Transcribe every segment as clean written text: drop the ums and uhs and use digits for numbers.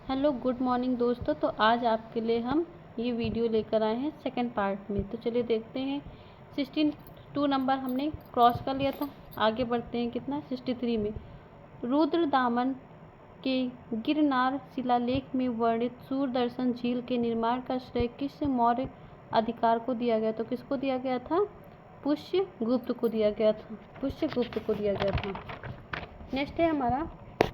Hello good morning दोस्तों। तो आज आपके लिए हम ये वीडियो लेकर आए हैं सेकंड पार्ट में। तो चलिए देखते हैं। 62 नंबर हमने क्रॉस कर लिया था। आगे बढ़ते हैं कितना 63 में। रुद्र दामन के गिरनार शिलालेख में वर्णित सूर्यदर्शन झील के निर्माण का श्रेय किस मौर्य अधिकार को दिया गया? तो किसको दिया गया था? पुष्यगुप्त को दिया गया था। पुष्यगुप्त को दिया गया था। नेक्स्ट है हमारा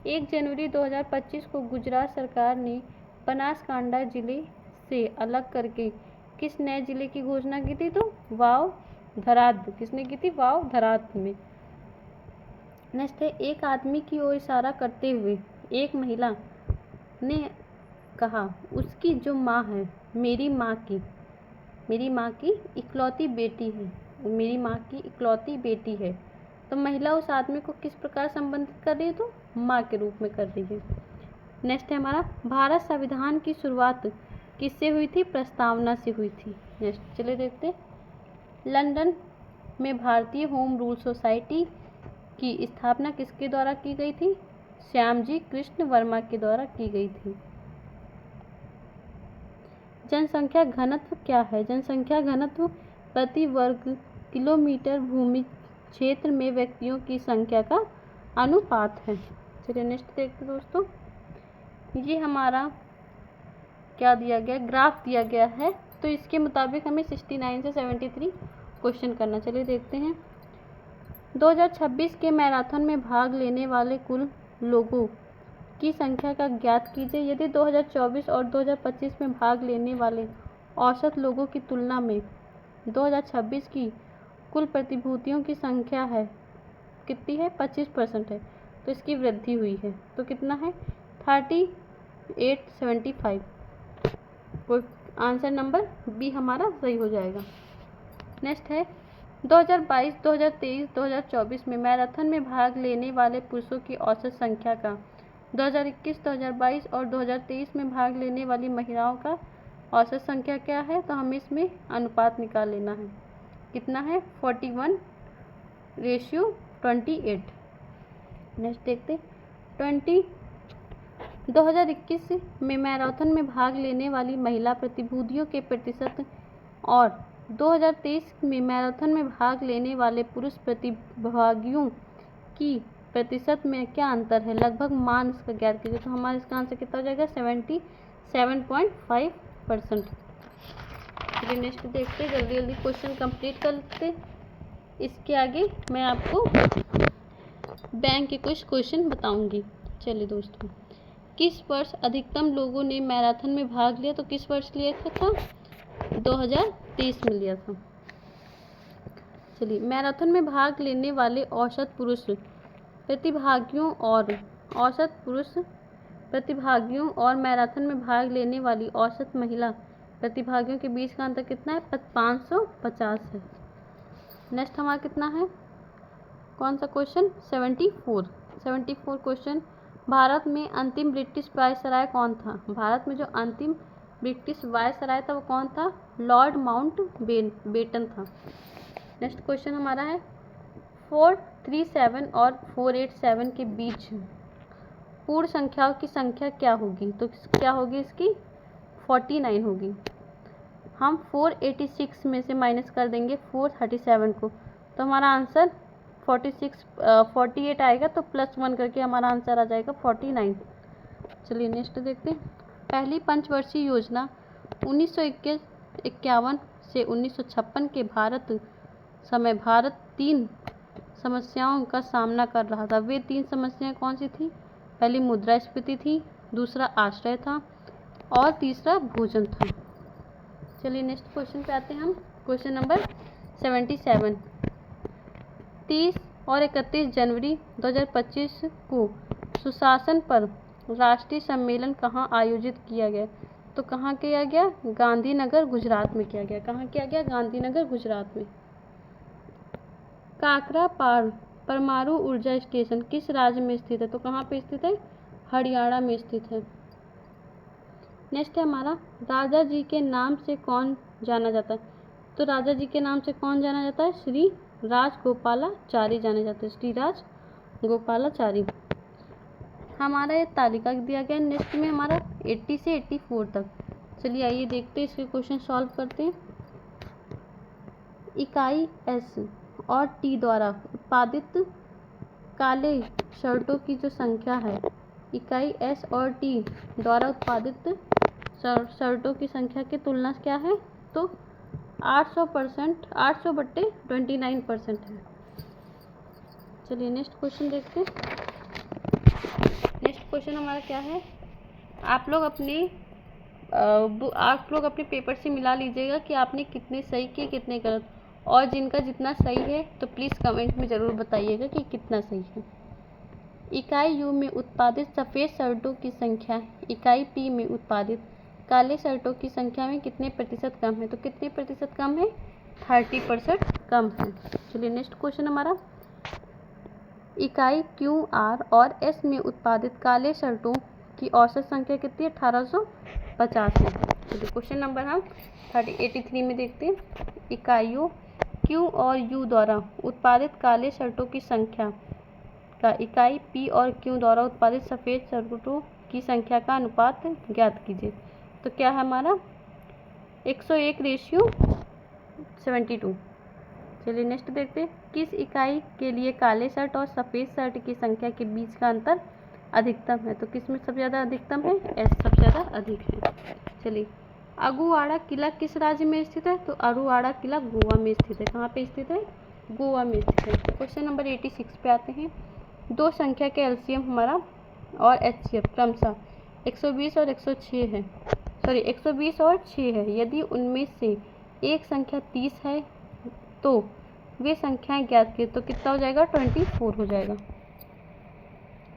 1 जनवरी 2025 को गुजरात सरकार ने बनासकांठा जिले से अलग करके किस नए जिले की घोषणा की थी? तो वाव धराद। किसने की थी? वाव धराद में। नेक्स्ट है एक आदमी की ओर इशारा करते हुए एक महिला ने कहा उसकी जो माँ है मेरी माँ की इकलौती बेटी है। मेरी माँ की इकलौती बेटी है। तो महिला उस आदमी को किस प्रकार संबोधित कर रही है? तो माँ के रूप में कर रही है। नेक्स्ट है हमारा भारत संविधान की शुरुआत किससे हुई थी? प्रस्तावना से हुई थी। नेक्स्ट चलिए देखते हैं। लंदन में भारतीय होम रूल सोसाइटी की स्थापना किसके द्वारा की गई थी? श्यामजी कृष्ण वर्मा के द्वारा की गई थी। जनसंख्या घनत्व क्या है? जनसंख्या घनत्व प्रति वर्ग किलोमीटर भूमि क्षेत्र में व्यक्तियों की संख्या का अनुपात है। चलिए नेक्स्ट देखते दोस्तों। ये हमारा क्या दिया गया? ग्राफ दिया गया है। तो इसके मुताबिक हमें 69 से 73 क्वेश्चन करना। चलिए देखते हैं। 2026 के मैराथन में भाग लेने वाले कुल लोगों की संख्या का ज्ञात कीजिए। यदि 2024 और 2025 में भाग लेने वाले औसत लोगों की तुलना में 2026 की कुल प्रतिभूतियों की संख्या है कितनी है? 25% है। तो इसकी वृद्धि हुई है। तो कितना है? 3875। कोई आंसर नंबर बी हमारा सही हो जाएगा। नेक्स्ट है 2022, 2023, 2024 में मैराथन में भाग लेने वाले पुरुषों की औसत संख्या का 2021, 2022 और 2023 में भाग लेने वाली महिलाओं का औसत संख्या क्या है? तो हमें इसमें अनुपात निकाल लेना है। कितना है? 41:28। नेक्स्ट देखते 2021 में मैराथन में भाग लेने वाली महिला प्रतिभूतियों के प्रतिशत और 2023 में मैराथन में भाग लेने वाले पुरुष प्रतिभागियों की प्रतिशत में क्या अंतर है? लगभग मान इसका ज्ञात कीजिए। तो हमारा इसका आंसर कितना हो जाएगा? 77.5%। चलिए नेक्स्ट देखते जल्दी जल्दी क्वेश्चन कंप्लीट कर लेते। इसके आगे मैं आपको बैंक के कुछ क्वेश्चन बताऊंगी। चलिए दोस्तों, किस वर्ष अधिकतम लोगों ने मैराथन में भाग लिया? तो किस वर्ष लिया था? 2023 में लिया था। चलिए मैराथन में भाग लेने वाले औसत पुरुष प्रतिभागियों और मैराथन में भाग लेने वाली औसत महिला प्रतिभागियों के बीच का अंतर कितना है? 550 है। नेक्स्ट हमारा कितना है? कौन सा क्वेश्चन? 74 क्वेश्चन। भारत में अंतिम ब्रिटिश वायसराय कौन था? भारत में जो अंतिम ब्रिटिश वायसराय था वो कौन था? लॉर्ड माउंटबेटन था। नेक्स्ट क्वेश्चन हमारा है 437 और 487 के बीच पूर्ण संख्याओं की संख्या क्या होगी? तो क्या होगी इसकी? 49 होगी। हम 486 में से माइनस कर देंगे 437 को, तो हमारा आंसर 48 आएगा। तो +1 करके हमारा आंसर आ जाएगा 49। चलिए नेक्स्ट देखते हैं। पहली पंचवर्षीय योजना 1951 से 1956 के भारत 3 समस्याओं का सामना कर रहा था। वे 3 समस्याएं कौन सी थी? पहली मुद्रास्फीति थी, दूसरा आश्रय था और तीसरा भोजन था। चलिए नेक्स्ट क्वेश्चन पे आते हैं हम। Question number 77। 30 और 31 जनवरी 2025 को सुशासन पर राष्ट्रीय सम्मेलन कहाँ आयोजित किया गया? तो कहाँ किया गया? गांधीनगर गुजरात में किया गया। कहाँ किया गया? गांधीनगर गुजरात में। काकरा परमाणु ऊर्जा स्टेशन किस राज्य में स्थित है? तो कहाँ पे स्थित है? हरियाणा में स्थित है। नेक्स्ट है हमारा राजा जी के नाम से कौन जाना जाता है? तो राजा जी के नाम से कौन जाना जाता है? श्री राजगोपालाचारी जाने जाते हैं। श्री राजगोपालाचारी। हमारा ये तालिका दिया गया। नेक्स्ट में हमारा 80 से 84 तक। चलिए आइए देखते हैं, इसके क्वेश्चन सॉल्व करते हैं। इकाई एस और टी द्वारा उत्पादित काले शर्टों की जो संख्या है, इकाई एस और टी द्वारा उत्पादित शर्टों की संख्या की तुलना क्या है, तो 800%, 800/29% है। चलिए नेक्स्ट क्वेश्चन देखते हैं। नेक्स्ट क्वेश्चन हमारा क्या है, आप लोग अपने पेपर से मिला लीजिएगा कि आपने कितने सही किए कितने गलत, और जिनका जितना सही है तो प्लीज़ कमेंट में ज़रूर बताइएगा कि कितना सही है। इकाई यू में उत्पादित सफ़ेद शर्टों की संख्या इकाई पी में उत्पादित काले शर्टों की संख्या में कितने प्रतिशत कम है, तो कितने प्रतिशत कम है, 30% कम है। चलिए नेक्स्ट क्वेश्चन हमारा, इकाई क्यू आर और एस में उत्पादित काले शर्टों की औसत संख्या कितनी है, 1850 है। चलिए क्वेश्चन नंबर हम 83 में देखते हैं। इकाइयों क्यू और यू द्वारा उत्पादित काले शर्टों की संख्या का इकाई पी और क्यू द्वारा उत्पादित सफ़ेद शर्टों की संख्या का अनुपात ज्ञात कीजिए। तो क्या है हमारा 101:72। चलिए नेक्स्ट देखते हैं, किस इकाई के लिए काले शर्ट और सफ़ेद शर्ट की संख्या के बीच का अंतर अधिकतम है, तो किस में सबसे ज़्यादा अधिकतम है, एस सबसे ज़्यादा अधिक है। चलिए, अगुवाड़ा किला किस राज्य में स्थित है, तो अरुवाड़ा किला गोवा में स्थित है। कहाँ पे स्थित है, गोवा में स्थित है। क्वेश्चन नंबर 86 पे आते हैं। दो संख्या के एलसीएम हमारा और एचसीएफ क्रमशः 120 और 106 है, 120 और 6 है। यदि उनमें से एक संख्या 30 है तो वे संख्याएं ज्ञात की, तो कितना हो जाएगा, 24 हो जाएगा।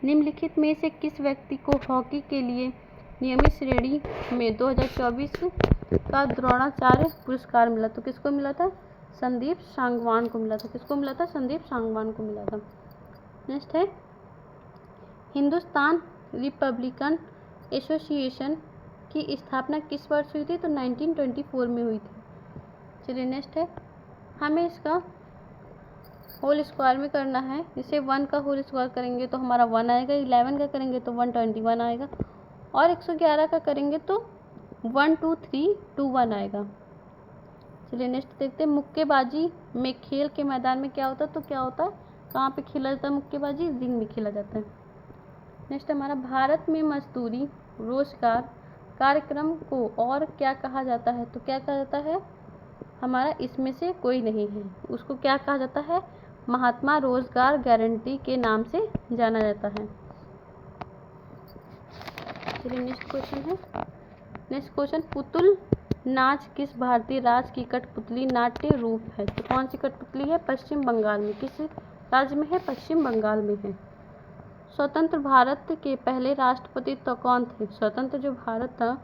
निम्नलिखित में से किस व्यक्ति को हॉकी के लिए नियमित श्रेणी में 2024 का द्रोणाचार्य पुरस्कार मिला, तो किसको मिला था, संदीप सांगवान को मिला था। किसको मिला था, संदीप सांगवान को मिला था। नेक्स्ट है, हिंदुस्तान रिपब्लिकन एसोसिएशन की स्थापना किस वर्ष हुई थी, तो 1924 में हुई थी। चलिए नेक्स्ट है, हमें इसका होल स्क्वायर में करना है। जैसे 1 का होल स्क्वायर करेंगे तो हमारा 1 आएगा, 11 का करेंगे तो 121 आएगा, और 111 का करेंगे तो 12321 आएगा। चलिए नेक्स्ट देखते हैं, मुक्केबाजी में खेल के मैदान में क्या होता है, तो क्या होता है, कहाँ पे खेला जाता है मुक्केबाजी, रिंग में खेला जाता है। नेक्स्ट हमारा, भारत में मजदूरी रोजगार कार्यक्रम को और क्या कहा जाता है, तो क्या कहा जाता है हमारा, इसमें से कोई नहीं है, उसको क्या कहा जाता है, महात्मा रोजगार गारंटी के नाम से जाना जाता है। चलिए नेक्स्ट क्वेश्चन है, नेक्स्ट क्वेश्चन, पुतुल नाच किस भारतीय राज्य की कठपुतली नाट्य रूप है, तो कौन सी कठपुतली है, पश्चिम बंगाल में। किस राज्य में है, पश्चिम बंगाल में है। स्वतंत्र भारत के पहले राष्ट्रपति तो कौन थे, स्वतंत्र जो भारत था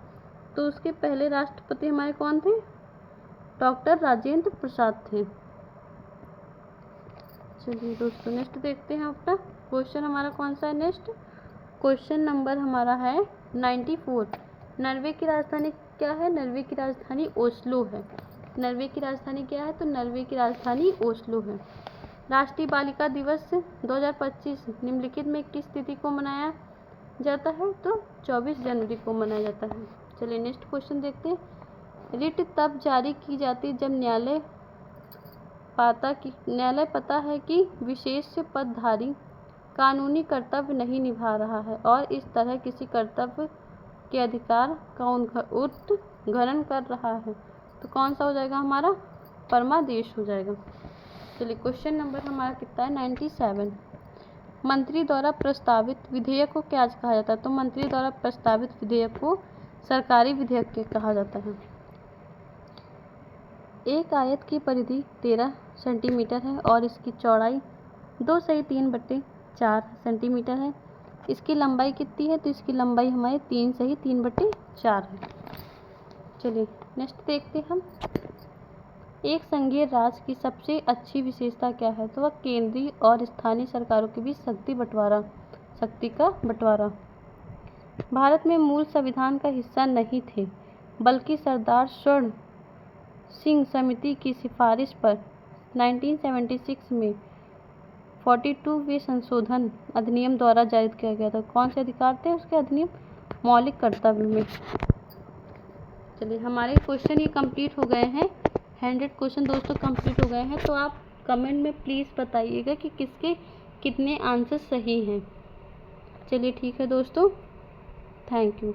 तो उसके पहले राष्ट्रपति हमारे कौन थे, डॉक्टर राजेंद्र प्रसाद थे। चलिए दोस्तों नेक्स्ट देखते हैं, अपना क्वेश्चन हमारा कौन सा है, नेक्स्ट क्वेश्चन नंबर हमारा है 94। नॉर्वे की राजधानी क्या है, नॉर्वे की राजधानी ओस्लो है। नॉर्वे की राजधानी क्या है, तो नॉर्वे की राजधानी ओस्लो है। राष्ट्रीय बालिका दिवस 2025 निम्नलिखित में किस तिथि को मनाया जाता है, तो 24 जनवरी को मनाया जाता है। चलिए नेक्स्ट क्वेश्चन देखते हैं, रिट तब जारी की जाती जब न्यायालय पता है कि विशेष पदधारी कानूनी कर्तव्य नहीं निभा रहा है और इस तरह किसी कर्तव्य के अधिकार का उल्लंघन कर रहा है, तो कौन सा हो जाएगा हमारा, परमादेश हो जाएगा। चलिए क्वेश्चन नंबर हमारा कितना है, 97। मंत्री द्वारा प्रस्तावित विधेयक को क्या कहा जाता है, तो मंत्री द्वारा प्रस्तावित विधेयक को सरकारी विधेयक कहा जाता है। एक आयत की परिधि 13 सेंटीमीटर है और इसकी चौड़ाई 2/3/4 सेंटीमीटर है। इसकी लंबाई कितनी है, तो इसकी लंबाई हमारी 3/3/4 है। चलिए नेक्स्ट देखते हैं हम, एक संघीय राज्य की सबसे अच्छी विशेषता क्या है, तो वह केंद्रीय और स्थानीय सरकारों के बीच शक्ति का बंटवारा। भारत में मूल संविधान का हिस्सा नहीं थे, बल्कि सरदार स्वर्ण सिंह समिति की सिफारिश पर 1976 में 42वें संशोधन अधिनियम द्वारा जारी किया गया था। कौन से अधिकार थे उसके अधिनियम? मौलिक कर्तव्य में। चलिए हमारे क्वेश्चन ये कंप्लीट हो गए हैं, 100 क्वेश्चन दोस्तों कंप्लीट हो गए हैं। तो आप कमेंट में प्लीज़ बताइएगा कि किसके कितने आंसर सही हैं। चलिए ठीक है दोस्तों, थैंक यू।